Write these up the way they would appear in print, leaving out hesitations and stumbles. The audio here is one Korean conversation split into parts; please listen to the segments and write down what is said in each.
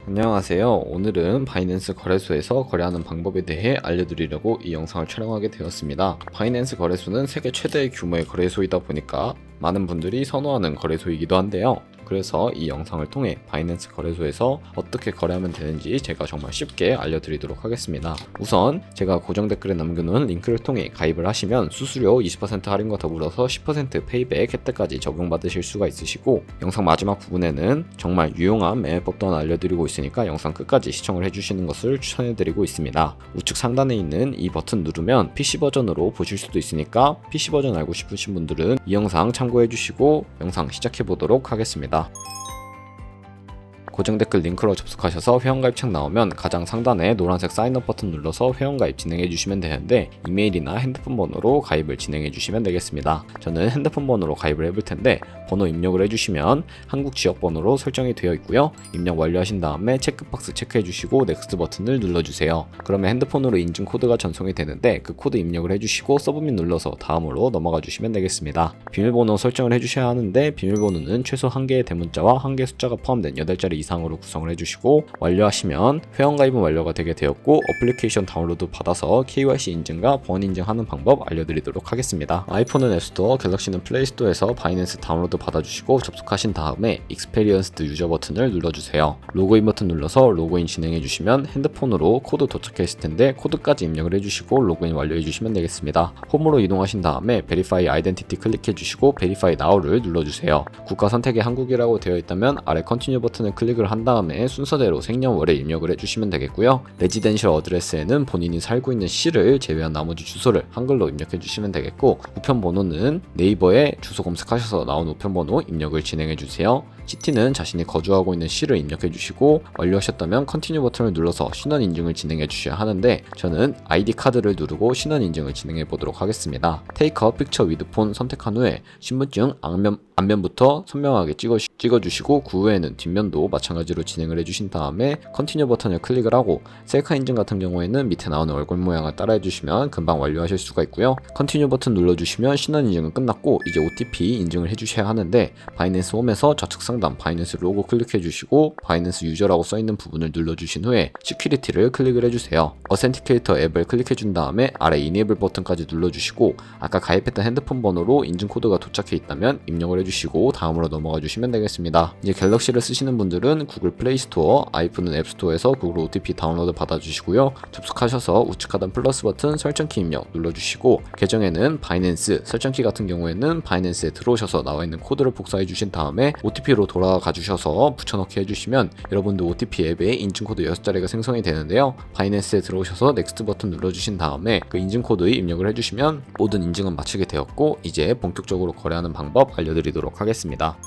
안녕하세요. 오늘은 바이낸스 거래소에서 거래하는 방법에 대해 알려드리려고 이 영상을 촬영하게 되었습니다. 바이낸스 거래소는 세계 최대의 규모의 거래소이다 보니까 많은 분들이 선호하는 거래소이기도 한데요. 그래서 이 영상을 통해 바이낸스 거래소에서 어떻게 거래하면 되는지 제가 정말 쉽게 알려드리도록 하겠습니다. 우선 제가 고정 댓글에 남겨놓은 링크를 통해 가입을 하시면 수수료 20% 할인과 더불어서 10% 페이백 혜택까지 적용받으실 수가 있으시고, 영상 마지막 부분에는 정말 유용한 매매법 또한 알려드리고 있으니까 영상 끝까지 시청을 해주시는 것을 추천해드리고 있습니다. 우측 상단에 있는 이 버튼 누르면 PC 버전으로 보실 수도 있으니까 PC 버전 알고 싶으신 분들은 이 영상 참고해주시고 영상 시작해보도록 하겠습니다. 고정 댓글 링크로 접속하셔서 회원가입 창 나오면 가장 상단에 노란색 사인업 버튼 눌러서 회원가입 진행해 주시면 되는데, 이메일이나 핸드폰 번호로 가입을 진행해 주시면 되겠습니다. 저는 핸드폰 번호로 가입을 해볼 텐데 번호 입력을 해주시면 한국 지역 번호로 설정이 되어 있고요. 입력 완료하신 다음에 체크박스 체크해 주시고 넥스트 버튼을 눌러주세요. 그러면 핸드폰으로 인증 코드가 전송이 되는데 그 코드 입력을 해주시고 서브밋 눌러서 다음으로 넘어가 주시면 되겠습니다. 비밀번호 설정을 해주셔야 하는데 비밀번호는 최소 1개의 대문자와 1개의 숫자가 포함된 8자리 이상으로 구성을 해주시고, 완료하시면 회원가입은 완료가 되게 되었고 어플리케이션 다운로드 받아서 KYC 인증과 번호 인증하는 방법 알려드리도록 하겠습니다. 아이폰은 앱스토어, 갤럭시는 플레이스토어에서 바이낸스 다운로드 받아주시고 접속하신 다음에 익스페리언스드 유저 버튼을 눌러주세요. 로그인 버튼 눌러서 로그인 진행해주시면 핸드폰으로 코드 도착했을 텐데 코드까지 입력을 해주시고 로그인 완료해주시면 되겠습니다. 홈으로 이동하신 다음에 베리파이 아이덴티티 클릭해주시고 베리파이 나우를 눌러주세요. 국가 선택이 한국이라고 되어 있다면 아래 컨티뉴 버튼을 클릭을 한 다음에 순서대로 생년월일 입력을 해주시면 되겠고요. 레지덴셜 어드레스에는 본인이 살고 있는 시를 제외한 나머지 주소를 한글로 입력해주시면 되겠고, 우편번호는 네이버에 주소 검색하셔서 나온 우편번호 입력을 진행해주세요. 시티는 자신이 거주하고 있는 시를 입력해주시고, 완료하셨다면 컨티뉴 버튼을 눌러서 신원 인증을 진행해 주셔야 하는데 저는 ID 카드를 누르고 신원 인증을 진행해 보도록 하겠습니다. Take a picture with phone 선택한 후에 신분증 앞면부터 선명하게 찍어주시고 그 후에는 뒷면도 마찬가지로 진행을 해주신 다음에 컨티뉴 버튼을 클릭을 하고, 셀카 인증 같은 경우에는 밑에 나오는 얼굴 모양을 따라해 주시면 금방 완료하실 수가 있고요. 컨티뉴 버튼 눌러주시면 신원 인증은 끝났고 이제 OTP 인증을 해주셔야 하는데, 바이낸스 홈에서 좌측 상단 바이낸스 로고 클릭해 주시고 바이낸스 유저라고 써있는 부분을 눌러주신 후에 시큐리티를 클릭을 해주세요. 어센티케이터 앱을 클릭해 준 다음에 아래 이네이블 버튼까지 눌러주시고 아까 가입했던 핸드폰 번호로 인증 코드가 도착해 있다면 입력을 해주시고 다음으로 넘어가 주시면 되겠습니다. 이제 갤럭시를 쓰시는 분들은 구글 플레이스토어, 아이폰은 앱스토어에서 구글 OTP 다운로드 받아주시고요. 접속하셔서 우측 하단 플러스 버튼 설정키 입력 눌러주시고, 계정에는 바이낸스, 설정키 같은 경우에는 바이낸스에 들어오셔서 나와있는 코드를 복사해 주신 다음에 OTP로 돌아가 주셔서 붙여넣기 해주시면 여러분들 OTP 앱에 인증코드 6자리가 생성이 되는데요. 바이낸스에 들어오셔서 넥스트 버튼 눌러주신 다음에 그 인증코드 입력을 해주시면 모든 인증은 마치게 되었고 이제 본격적으로 거래하는 방법 알려드리도록 하겠습니다.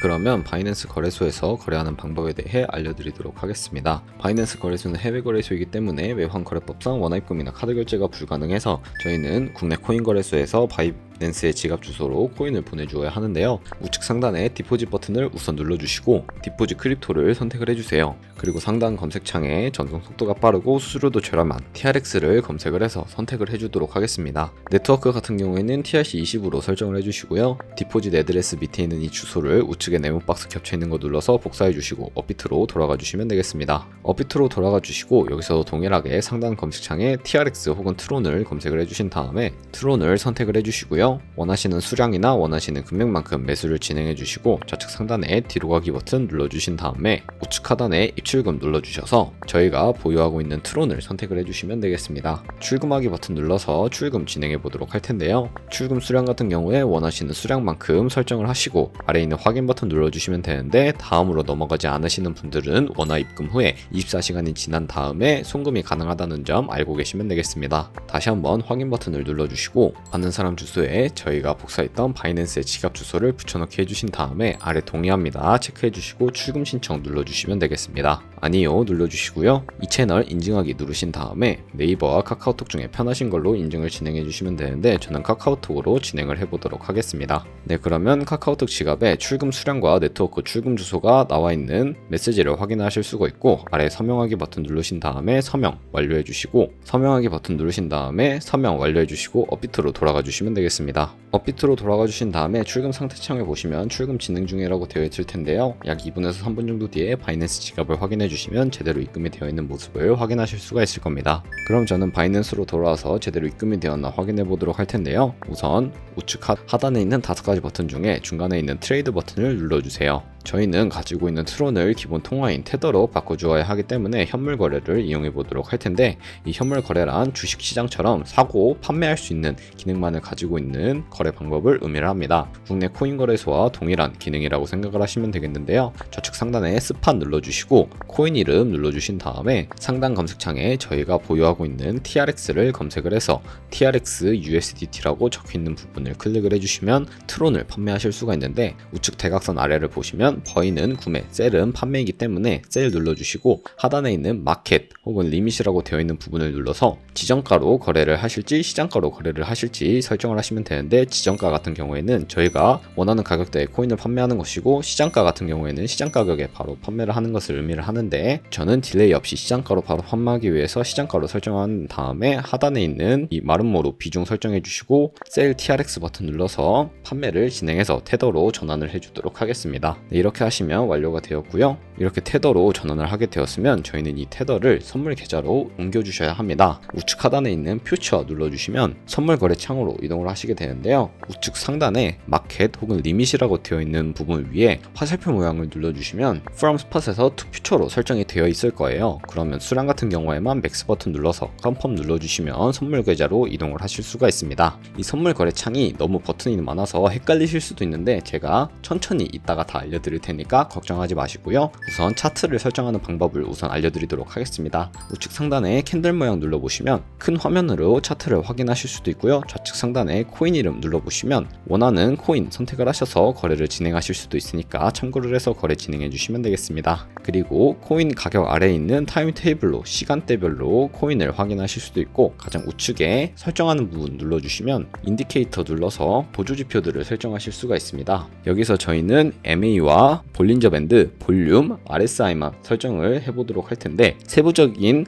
그러면 바이낸스 거래소에서 거래하는 방법에 대해 알려드리도록 하겠습니다. 바이낸스 거래소는 해외 거래소이기 때문에 외환 거래법상 원화입금이나 카드 결제가 불가능해서 저희는 국내 코인 거래소에서 바이낸스의 지갑 주소로 코인을 보내주어야 하는데요. 우측 상단에 디포짓 버튼을 우선 눌러주시고 디포짓 크립토를 선택을 해주세요. 그리고 상단 검색창에 전송 속도가 빠르고 수수료도 저렴한 TRX를 검색을 해서 선택을 해주도록 하겠습니다. 네트워크 같은 경우에는 TRC20으로 설정을 해주시고요. 디포짓 애드레스 밑에 있는 이 주소를 우측에 네모 박스 겹쳐 있는 거 눌러서 복사해 주시고 업비트로 돌아가 주시면 되겠습니다. 업비트로 돌아가 주시고 여기서 동일하게 상단 검색창에 TRX 혹은 트론을 검색을 해주신 다음에 트론을 선택을 해주시고요. 원하시는 수량이나 원하시는 금액만큼 매수를 진행해 주시고 좌측 상단에 뒤로 가기 버튼 눌러주신 다음에 우측 하단에 입출금 눌러주셔서 저희가 보유하고 있는 트론을 선택을 해주시면 되겠습니다. 출금하기 버튼 눌러서 출금 진행해 보도록 할 텐데요. 출금 수량 같은 경우에 원하시는 수량만큼 설정을 하시고 아래에 있는 확인 버튼 눌러주시면 되는데, 다음으로 넘어가지 않으시는 분들은 원화 입금 후에 24시간이 지난 다음에 송금이 가능하다는 점 알고 계시면 되겠습니다. 다시 한번 확인 버튼을 눌러주시고 아는 사람 주소에 저희가 복사했던 바이낸스의 지갑 주소를 붙여넣기 해주신 다음에 아래 동의합니다 체크해주시고 출금 신청 눌러주시면 되겠습니다. 아니요 눌러주시고요. 이 채널 인증하기 누르신 다음에 네이버와 카카오톡 중에 편하신 걸로 인증을 진행해 주시면 되는데 저는 카카오톡으로 진행을 해보도록 하겠습니다. 네, 그러면 카카오톡 지갑에 출금 수량과 네트워크 출금 주소가 나와 있는 메시지를 확인하실 수가 있고, 아래 서명하기 버튼 누르신 다음에 서명 완료해 주시고 서명하기 버튼 누르신 다음에 서명 완료해 주시고 업비트로 돌아가 주시면 되겠습니다. 업비트로 돌아가 주신 다음에 출금 상태창을 보시면 출금 진행 중이라고 되어 있을 텐데요. 약 2분에서 3분 정도 뒤에 바이낸스 지갑을 확인해 주시면 제대로 입금이 되어 있는 모습을 확인하실 수가 있을 겁니다. 그럼 저는 바이낸스로 돌아와서 제대로 입금이 되었나 확인해 보도록 할 텐데요. 우선 우측 하단에 있는 5가지 버튼 중에 중간에 있는 트레이드 버튼을 눌러주세요. 저희는 가지고 있는 트론을 기본 통화인 테더로 바꿔주어야 하기 때문에 현물 거래를 이용해 보도록 할 텐데, 이 현물 거래란 주식 시장처럼 사고 판매할 수 있는 기능만을 가지고 있는 거래 방법을 의미를 합니다. 국내 코인 거래소와 동일한 기능이라고 생각을 하시면 되겠는데요. 좌측 상단에 스팟 눌러주시고 코인 이름 눌러주신 다음에 상단 검색창에 저희가 보유하고 있는 TRX를 검색을 해서 TRX USDT라고 적혀있는 부분을 클릭을 해주시면 트론을 판매하실 수가 있는데, 우측 대각선 아래를 보시면 버이는 구매, 셀은 판매이기 때문에 셀 눌러주시고 하단에 있는 마켓 혹은 리밋이라고 되어 있는 부분을 눌러서 지정가로 거래를 하실지 시장가로 거래를 하실지 설정을 하시면 되는데, 지정가 같은 경우에는 저희가 원하는 가격대에 코인을 판매하는 것이고, 시장가 같은 경우에는 시장 가격에 바로 판매를 하는 것을 의미를 하는데, 저는 딜레이 없이 시장가로 바로 판매하기 위해서 시장가로 설정한 다음에 하단에 있는 이 마름모로 비중 설정해 주시고 셀 TRX 버튼 눌러서 판매를 진행해서 테더로 전환을 해주도록 하겠습니다. 이렇게 하시면 완료가 되었고요. 이렇게 테더로 전환을 하게 되었으면 저희는 이 테더를 선물 계좌로 옮겨주셔야 합니다. 우측 하단에 있는 퓨처 눌러주시면 선물 거래 창으로 이동을 하시게 되는데요. 우측 상단에 마켓 혹은 리밋이라고 되어 있는 부분 위에 화살표 모양을 눌러주시면 from spot에서 to future로 설정이 되어 있을 거예요. 그러면 수량 같은 경우에만 맥스 버튼 눌러서 컨펌 눌러주시면 선물 계좌로 이동을 하실 수가 있습니다. 이 선물 거래 창이 너무 버튼이 많아서 헷갈리실 수도 있는데, 제가 천천히 이따가 다 알려드릴 테니까 걱정하지 마시고요. 우선 차트를 설정하는 방법을 우선 알려드리도록 하겠습니다. 우측 상단에 캔들 모양 눌러보시면 큰 화면으로 차트를 확인하실 수도 있고요. 좌측 상단에 코인 이름 눌러보시면 원하는 코인 선택을 하셔서 거래를 진행하실 수도 있으니까 참고를 해서 거래 진행해 주시면 되겠습니다. 그리고 코인 가격 아래에 있는 타임 테이블로 시간대별로 코인을 확인하실 수도 있고, 가장 우측에 설정하는 부분 눌러주시면 인디케이터 눌러서 보조지표들을 설정하실 수가 있습니다. 여기서 저희는 MA와 볼린저 밴드, 볼륨, RSI만 설정을 해보도록 할 텐데, 세부적인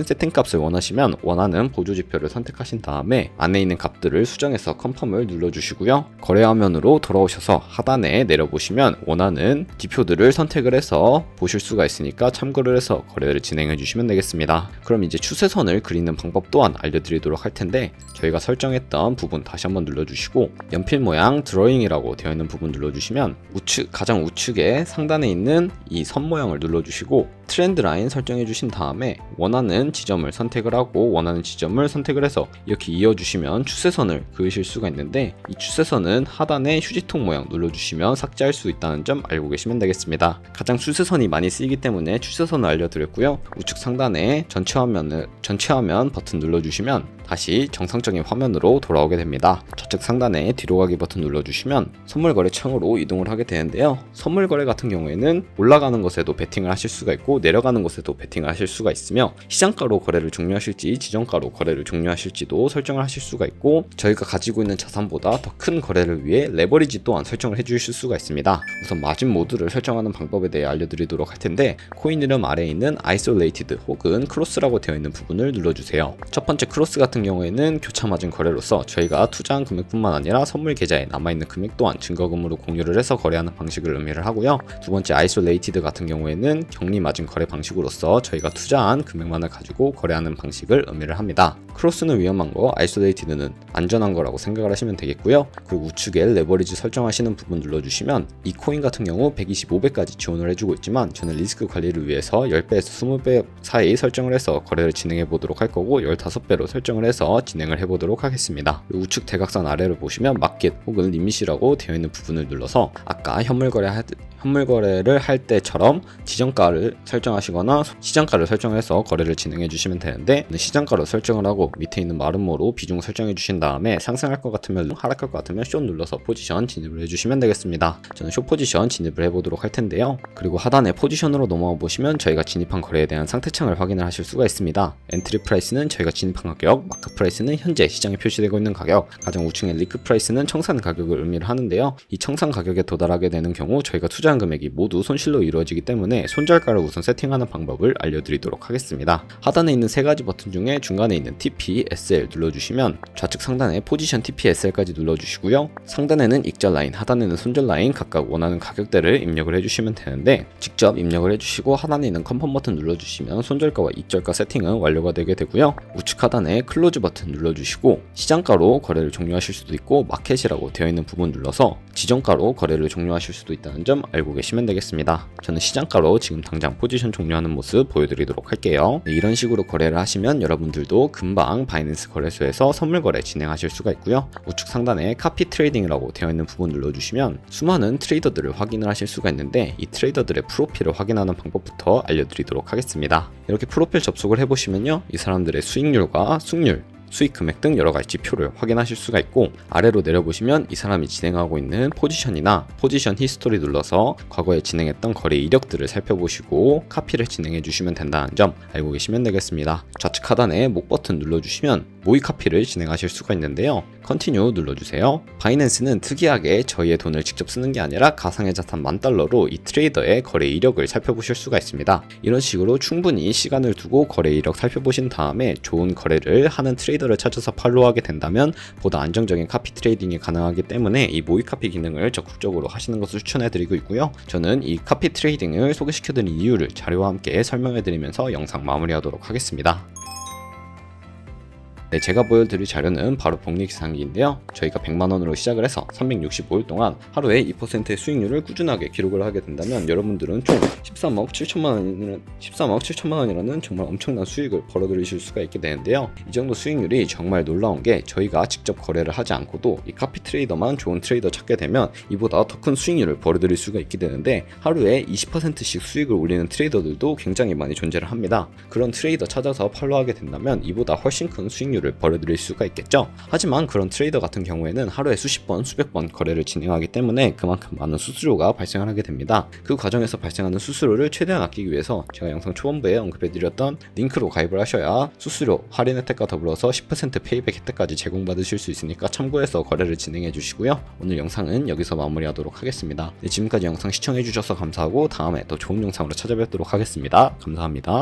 세팅 값을 원하시면 원하는 보조지표를 선택하신 다음에 안에 있는 값들을 수정해서 컨펌을 눌러주시고요. 거래 화면으로 돌아오셔서 하단에 내려보시면 원하는 지표들을 선택을 해서 보실 수가 있으니까 참고를 해서 거래를 진행해 주시면 되겠습니다. 그럼 이제 추세선을 그리는 방법 또한 알려드리도록 할 텐데, 저희가 설정했던 부분 다시 한번 눌러주시고 연필 모양 드로잉이라고 되어 있는 부분 눌러주시면 가장 우측에 상단에 있는 이 선 모양을 눌러주시고 트렌드 라인 설정해 주신 다음에 원하는 지점을 선택을 하고 원하는 지점을 선택을 해서 이렇게 이어주시면 추세선을 그으실 수가 있는데, 이 추세선은 하단에 휴지통 모양 눌러주시면 삭제할 수 있다는 점 알고 계시면 되겠습니다. 가장 추세선이 많이 쓰이기 때문에 추세선을 알려드렸고요. 우측 상단에 전체 화면 버튼 눌러주시면 다시 정상적인 화면으로 돌아오게 됩니다. 좌측 상단에 뒤로 가기 버튼 눌러주시면 선물 거래 창으로 이동을 하게 되는데요. 선물 거래 같은 경우에는 올라가는 것에도 베팅을 하실 수가 있고 내려가는 것에도 베팅을 하실 수가 있으며, 시장가로 거래를 종료하실지 지정가로 거래를 종료하실지도 설정을 하실 수가 있고, 저희가 가지고 있는 자산보다 더 큰 거래를 위해 레버리지 또한 설정을 해주실 수가 있습니다. 우선 마진 모드를 설정하는 방법에 대해 알려드리도록 할 텐데, 코인 이름 아래에 있는 isolated 혹은 크로스라고 되어 있는 부분을 눌러주세요. 첫 번째 크로스 같은 경우에는 교차 마진 거래로서 저희가 투자한 금액뿐만 아니라 선물 계좌에 남아있는 금액 또한 증거금으로 공유를 해서 거래하는 방식을 의미를 하고요. 두 번째 isolated 같은 경우에는 격리 마진 거래 방식으로서 저희가 투자한 금액만을 가지고 거래하는 방식을 의미를 합니다. 크로스는 위험한 거, 아이솔레이티드는 안전한 거라고 생각을 하시면 되겠고요. 그리고 우측에 레버리지 설정하시는 부분 눌러주시면 이 코인 같은 경우 125배까지 지원을 해주고 있지만 저는 리스크 관리를 위해서 10배에서 20배 사이 설정을 해서 거래를 진행해 보도록 할 거고 15배로 설정을 해서 진행을 해보도록 하겠습니다. 우측 대각선 아래를 보시면 마켓 혹은 리밋이라고 되어 있는 부분을 눌러서 아까 현물 거래를 할 때처럼 지정가를 설정하시거나 시장가를 설정해서 거래를 진행해 주시면 되는데, 시장가로 설정을 하고 밑에 있는 마름모로 비중 설정해 주신 다음에 상승할 것 같으면 하락할 것 같으면 숏 눌러서 포지션 진입을 해주시면 되겠습니다. 저는 숏 포지션 진입을 해보도록 할 텐데요. 그리고 하단에 포지션으로 넘어와 보시면 저희가 진입한 거래에 대한 상태창을 확인을 하실 수가 있습니다. 엔트리 프라이스는 저희가 진입한 가격, 마크 프라이스는 현재 시장에 표시되고 있는 가격, 가장 우측의 리크 프라이스는 청산 가격을 의미를 하는데요. 이 청산 가격에 도달하게 되는 경우 저희가 투자한 손실한 금액이 모두 손실로 이루어지기 때문에 손절가를 우선 세팅하는 방법을 알려드리도록 하겠습니다. 하단에 있는 세 가지 버튼 중에 중간에 있는 TP, SL 눌러주시면 좌측 상단에 포지션 TP, SL까지 눌러주시고요. 상단에는 익절 라인, 하단에는 손절 라인 각각 원하는 가격대를 입력을 해주시면 되는데 직접 입력을 해주시고 하단에 있는 컨펌 버튼 눌러주시면 손절가와 익절가 세팅은 완료가 되게 되고요. 우측 하단에 클로즈 버튼 눌러주시고 시장가로 거래를 종료하실 수도 있고 마켓이라고 되어 있는 부분 눌러서 지정가로 거래를 종료하실 수도 있다는 점 알고 계시면 되겠습니다. 저는 시장가로 지금 당장 포지션 종료하는 모습 보여드리도록 할게요. 이런 식으로 거래를 하시면 여러분들도 금방 바이낸스 거래소에서 선물 거래 진행하실 수가 있고요. 우측 상단에 카피 트레이딩이라고 되어 있는 부분 눌러주시면 수많은 트레이더들을 확인을 하실 수가 있는데 이 트레이더들의 프로필을 확인하는 방법부터 알려드리도록 하겠습니다. 이렇게 프로필 접속을 해보시면요, 이 사람들의 수익률과 숙률, 수익 금액 등 여러 가지 지표를 확인하실 수가 있고, 아래로 내려보시면 이 사람이 진행하고 있는 포지션이나 포지션 히스토리 눌러서 과거에 진행했던 거래 이력들을 살펴보시고 카피를 진행해 주시면 된다는 점 알고 계시면 되겠습니다. 좌측 하단에 목 버튼 눌러주시면 모의 카피를 진행하실 수가 있는데요. 컨티뉴 눌러주세요. 바이낸스는 특이하게 저희의 돈을 직접 쓰는 게 아니라 가상의 자산 $10,000로 이 트레이더의 거래 이력을 살펴보실 수가 있습니다. 이런 식으로 충분히 시간을 두고 거래 이력 살펴보신 다음에 좋은 거래를 하는 트레이더를 찾아서 팔로우하게 된다면 보다 안정적인 카피 트레이딩이 가능하기 때문에 이 모의 카피 기능을 적극적으로 하시는 것을 추천해드리고 있고요. 저는 이 카피 트레이딩을 소개시켜드린 이유를 자료와 함께 설명해드리면서 영상 마무리하도록 하겠습니다. 네, 제가 보여드릴 자료는 바로 복리계산기인데요. 저희가 100만원으로 시작을 해서 365일 동안 하루에 2%의 수익률을 꾸준하게 기록을 하게 된다면 여러분들은 총 13억 7천만 원이라는 정말 엄청난 수익을 벌어들이실 수가 있게 되는데요. 이 정도 수익률이 정말 놀라운 게 저희가 직접 거래를 하지 않고도 이 카피 트레이더만 좋은 트레이더 찾게 되면 이보다 더 큰 수익률을 벌어들일 수가 있게 되는데 하루에 20%씩 수익을 올리는 트레이더들도 굉장히 많이 존재를 합니다. 그런 트레이더 찾아서 팔로우하게 된다면 이보다 훨씬 큰 수익률을 벌어들일 수가 있겠죠. 하지만 그런 트레이더 같은 경우에는 하루에 수십 번, 수백 번 거래를 진행하기 때문에 그만큼 많은 수수료가 발생을 하게 됩니다. 그 과정에서 발생하는 수수료를 최대한 아끼기 위해서 제가 영상 초반부에 언급해드렸던 링크로 가입을 하셔야 수수료 할인 혜택과 더불어서 10% 페이백 혜택까지 제공받으실 수 있으니까 참고해서 거래를 진행해 주시고요. 오늘 영상은 여기서 마무리하도록 하겠습니다. 네, 지금까지 영상 시청해 주셔서 감사하고 다음에 더 좋은 영상으로 찾아뵙도록 하겠습니다. 감사합니다.